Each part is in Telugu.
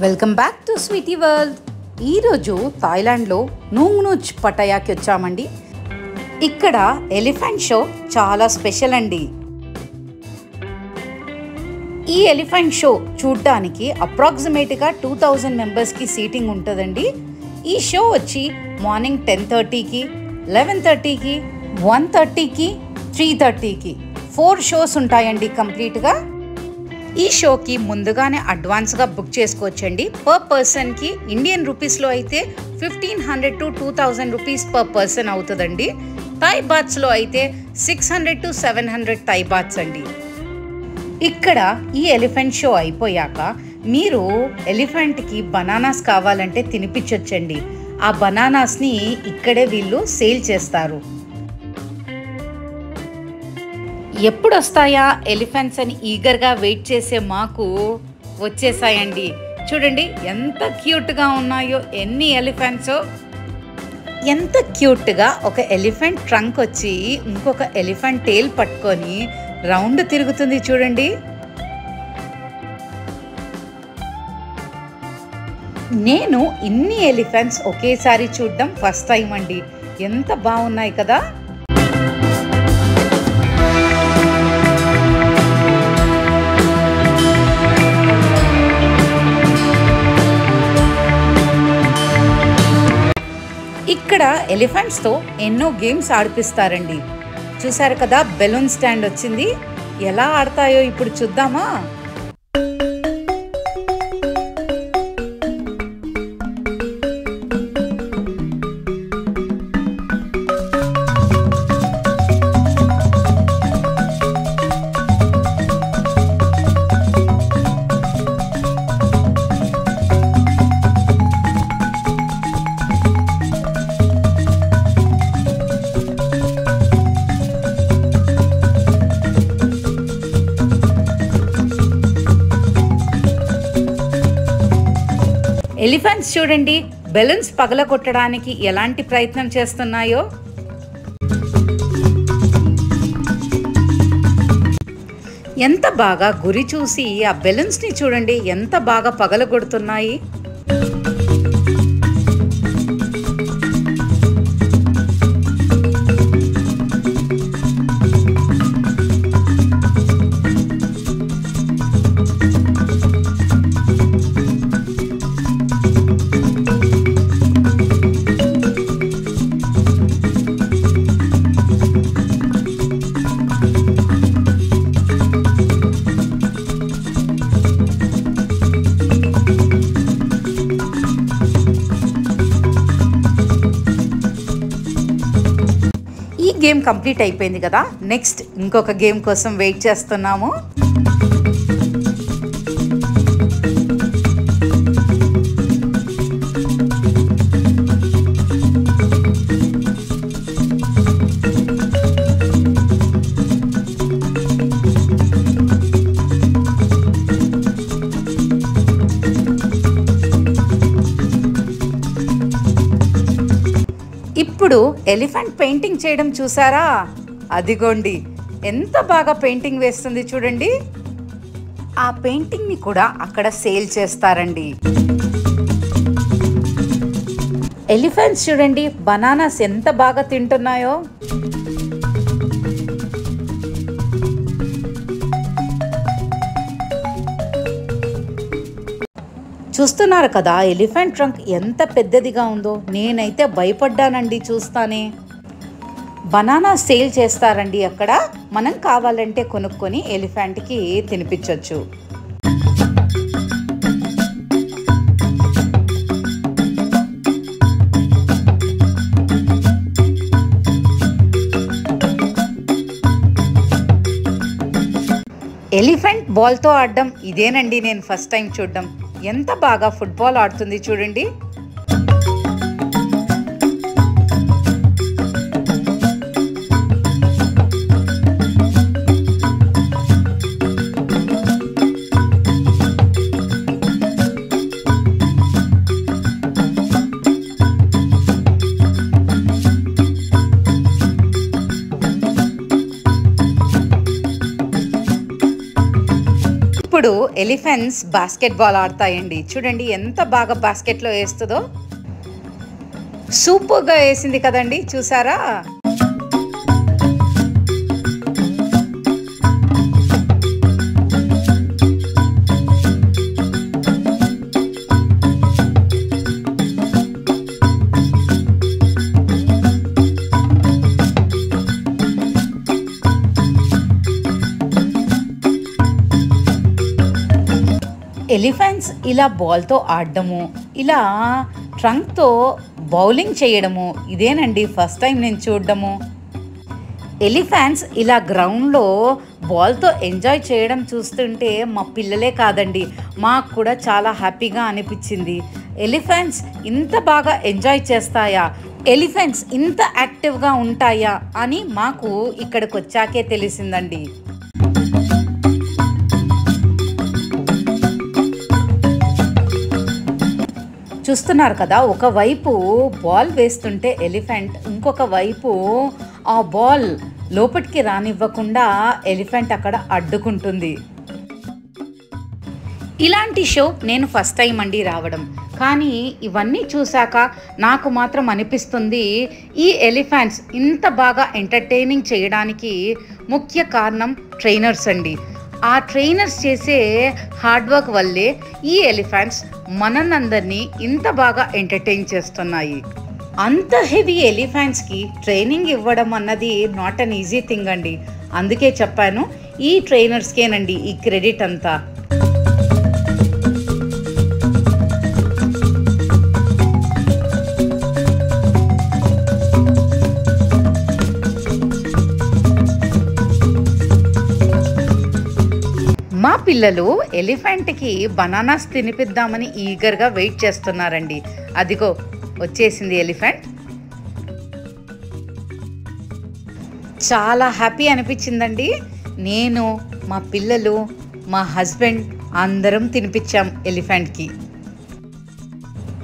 Welcome back to sweetie world. ఈరోజు థాయిలాండ్లో నూంగ్నూచ్ పటాయాకి వచ్చామండి. ఇక్కడ ఎలిఫెంట్ షో చాలా స్పెషల్ అండి. ఈ ఎలిఫెంట్ షో చూడడానికి అప్రాక్సిమేట్గా 2000 మెంబర్స్కి సీటింగ్ ఉంటుందండి. ఈ షో వచ్చి మార్నింగ్ 10:30కి, 11:30కి, 1:30కి, 3:30కి 4 షోస్ ఉంటాయండి కంప్లీట్గా. ఈ షోకి ముందుగానే అడ్వాన్స్గా బుక్ చేసుకోవచ్చండి. పర్ పర్సన్కి ఇండియన్ రూపీస్లో అయితే 1500 to 2000 రూపీస్ పర్ పర్సన్ అవుతుందండి. థాయ్ బాత్స్లో అయితే 600 to 700 థాయ్ బాత్స్ అండి. ఇక్కడ ఈ ఎలిఫెంట్ షో అయిపోయాక మీరు ఎలిఫెంట్కి బనానాస్ కావాలంటే తినిపించొచ్చండి. ఆ బనానాస్ని ఇక్కడే వీళ్ళు సేల్ చేస్తారు. ఎప్పుడు వస్తాయా ఎలిఫెంట్స్ అని ఈగర్గా వెయిట్ చేసే మాకు వచ్చేసాయండి. చూడండి ఎంత క్యూట్గా ఉన్నాయో, ఎన్ని ఎలిఫెంట్సో. ఎంత క్యూట్గా ఒక ఎలిఫెంట్ ట్రంక్ వచ్చి ఇంకొక ఎలిఫెంట్ టేల్ పట్టుకొని రౌండ్ తిరుగుతుంది చూడండి. నేను ఇన్ని ఎలిఫెంట్స్ ఒకేసారి చూడడం ఫస్ట్ టైం అండి. ఎంత బాగున్నాయి కదా. ఇక్కడ ఎలిఫెంట్స్తో ఎన్నో గేమ్స్ ఆడిపిస్తారండి. చూసారు కదా, బెలూన్ స్టాండ్ వచ్చింది. ఎలా ఆడతాయో ఇప్పుడు చూద్దామా. ఎలిఫెంట్స్ చూడండి బెలూన్స్ పగలగొట్టడానికి ఎలాంటి ప్రయత్నం చేస్తున్నాయో. ఎంత బాగా గురి చూసి ఆ బెలూన్స్ని చూడండి ఎంత బాగా పగలగొడుతున్నాయి. గేమ్ కంప్లీట్ అయిపోయింది కదా. నెక్స్ట్ ఇంకొక గేమ్ కోసం వెయిట్ చేస్తున్నాము. ఇప్పుడు ఎలిఫెంట్ పెయింటింగ్ చేయడం చూసారా. అదిగోండి ఎంత బాగా పెయింటింగ్ వేస్తుంది చూడండి. ఆ పెయింటింగ్ని కూడా అక్కడ సేల్ చేస్తారండి. ఎలిఫెంట్స్ చూడండి బనానాస్ ఎంత బాగా తింటున్నాయో. చూస్తున్నారు కదా ఎలిఫెంట్ ట్రంక్ ఎంత పెద్దదిగా ఉందో. నేనైతే భయపడ్డానండి చూస్తానే. బనానా సేల్ చేస్తారండి అక్కడ. మనం కావాలంటే కొనుక్కొని ఎలిఫెంట్కి తినిపించవచ్చు. ఎలిఫెంట్ బాల్తో ఆడడం ఇదేనండి నేను ఫస్ట్ టైం చూడడం. ఎంత బాగా ఫుట్బాల్ ఆడుతుంది చూడండి. ఇప్పుడు ఎలిఫెంట్స్ బాస్కెట్బాల్ ఆడతాయండి. చూడండి ఎంత బాగా బాస్కెట్లో వేస్తుందో. సూపర్గా వేసింది కదండి, చూసారా? ఎలిఫెంట్స్ ఇలా బాల్తో ఆడడము, ఇలా ట్రంక్తో బౌలింగ్ చేయడము ఇదేనండి ఫస్ట్ టైం నేను చూడడము. ఎలిఫెంట్స్ ఇలా గ్రౌండ్లో బాల్తో ఎంజాయ్ చేయడం చూస్తుంటే మా పిల్లలే కాదండి, మాకు కూడా చాలా హ్యాపీగా అనిపించింది. ఎలిఫెంట్స్ ఇంత బాగా ఎంజాయ్ చేస్తాయా, ఎలిఫెంట్స్ ఇంత యాక్టివ్గా ఉంటాయా అని మాకు ఇక్కడికి వచ్చాకే తెలిసిందండి. చూస్తున్నారు కదా, ఒకవైపు బాల్ వేస్తుంటే ఎలిఫెంట్ ఇంకొక వైపు ఆ బాల్ లోపలికి రానివ్వకుండా ఎలిఫెంట్ అక్కడ అడ్డుకుంటుంది. ఇలాంటి షో నేను ఫస్ట్ టైం అండి రావడం, కానీ ఇవన్నీ చూశాక నాకు మాత్రం అనిపిస్తుంది ఈ ఎలిఫెంట్స్ ఇంత బాగా ఎంటర్టైనింగ్ చేయడానికి ముఖ్య కారణం ట్రైనర్స్ అండి. ఆ ట్రైనర్స్ చేసే హార్డ్ వర్క్ వల్లే ఈ ఎలిఫెంట్స్ మనందరినీ ఇంత బాగా ఎంటర్టైన్ చేస్తున్నాయి. అంత హెవీ ఎలిఫెంట్స్కి ట్రైనింగ్ ఇవ్వడం అన్నది నాట్ అన్ ఈజీ థింగ్ అండి. అందుకే చెప్పాను ఈ ట్రైనర్స్కేనండి ఈ క్రెడిట్ అంతా. మా పిల్లలు ఎలిఫెంట్కి బనానాస్ తినిపిద్దామని ఈగర్గా వెయిట్ చేస్తున్నారండి. అదిగో వచ్చేసింది ఎలిఫెంట్. చాలా హ్యాపీ అనిపించిందండి. నేను, మా పిల్లలు, మా హస్బెండ్ అందరం తినిపించాం ఎలిఫెంట్కి.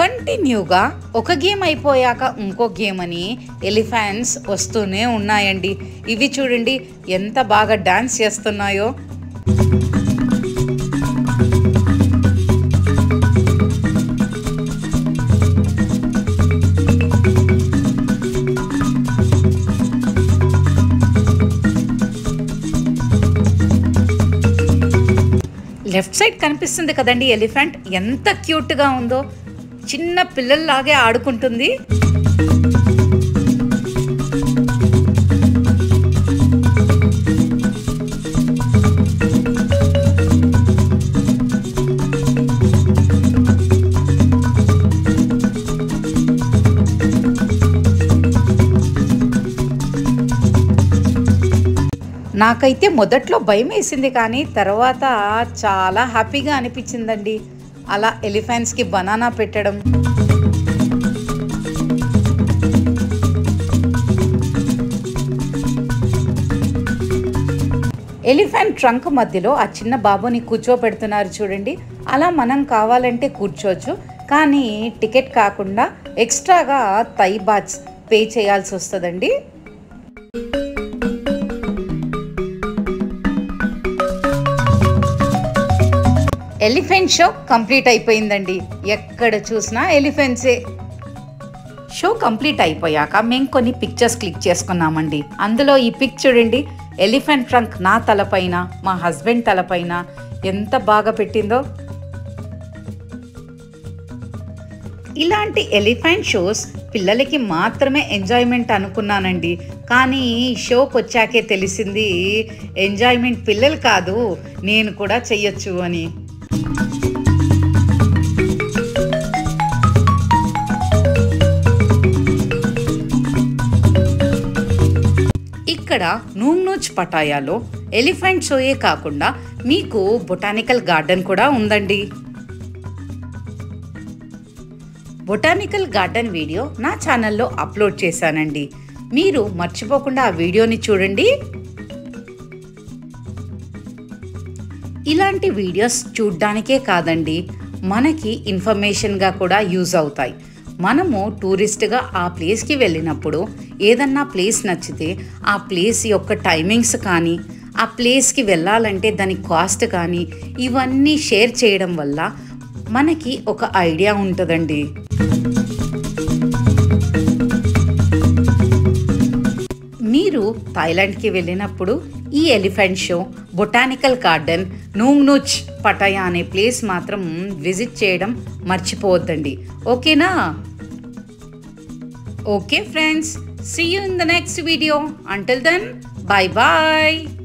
కంటిన్యూగా ఒక గేమ్ అయిపోయాక ఇంకో గేమ్ అని ఎలిఫెంట్స్ వస్తూనే ఉన్నాయండి. ఇవి చూడండి ఎంత బాగా డాన్స్ చేస్తున్నాయో. లెఫ్ట్ సైడ్ కనిపిస్తుంది కదండి ఎలిఫెంట్, ఎంత క్యూట్గా ఉందో, చిన్న పిల్లల్లాగే ఆడుకుంటుంది. నాకైతే మొదట్లో భయం వేసింది, కానీ తర్వాత చాలా హ్యాపీగా అనిపించిందండి అలా ఎలిఫెంట్స్కి బనానా పెట్టడం. ఎలిఫెంట్ ట్రంక్ మధ్యలో ఆ చిన్న బాబుని కూర్చోపెడుతున్నారు చూడండి. అలా మనం కావాలంటే కూర్చోవచ్చు, కానీ టికెట్ కాకుండా ఎక్స్ట్రాగా థై బాత్స్ పే చేయాల్సి వస్తుందండి. ఎలిఫెంట్ షో కంప్లీట్ అయిపోయిందండి. ఎక్కడ చూసినా ఎలిఫెంట్సే. షో కంప్లీట్ అయిపోయాక మేము కొన్ని పిక్చర్స్ క్లిక్ చేసుకున్నామండి. అందులో ఈ పిక్ చూడండి, ఎలిఫెంట్ ట్రంక్ నా తలపైన, మా హస్బెండ్ తలపైన ఎంత బాగా పెట్టిందో. ఇలాంటి ఎలిఫెంట్ షోస్ పిల్లలకి మాత్రమే ఎంజాయ్మెంట్ అనుకున్నానండి, కానీ షోకి వచ్చాకే తెలిసింది ఎంజాయ్మెంట్ పిల్లలు కాదు నేను కూడా చెయ్యొచ్చు అని. ఇక్కడ నూనూచ్ పటాయాలో ఎలిఫెంట్ షోయే కాకుండా మీకు బొటానికల్ గార్డెన్ కూడా ఉందండి. బొటానికల్ గార్డెన్ వీడియో నా ఛానల్లో అప్లోడ్ చేశానండి. మీరు మర్చిపోకుండా ఆ వీడియోని చూడండి. ఇలాంటి వీడియోస్ చూడ్డానికే కాదండి, మనకి ఇన్ఫర్మేషన్గా కూడా యూజ్ అవుతాయి. మనము టూరిస్ట్గా ఆ ప్లేస్కి వెళ్ళినప్పుడు ఏదన్నా ప్లేస్ నచ్చితే ఆ ప్లేస్ యొక్క టైమింగ్స్ కానీ, ఆ ప్లేస్కి వెళ్ళాలంటే దాని కాస్ట్ కానీ ఇవన్నీ షేర్ చేయడం వల్ల మనకి ఒక ఐడియా ఉంటుందండి. మీరు థాయిలాండ్కి వెళ్ళినప్పుడు ఈ elephant show, botanical garden, Nong Nooch Pattaya అనే ప్లేస్ మాత్రం విజిట్ చేయడం మర్చిపోవద్దండి. ఓకేనా? Okay friends, see you in the next video. Until then, bye bye.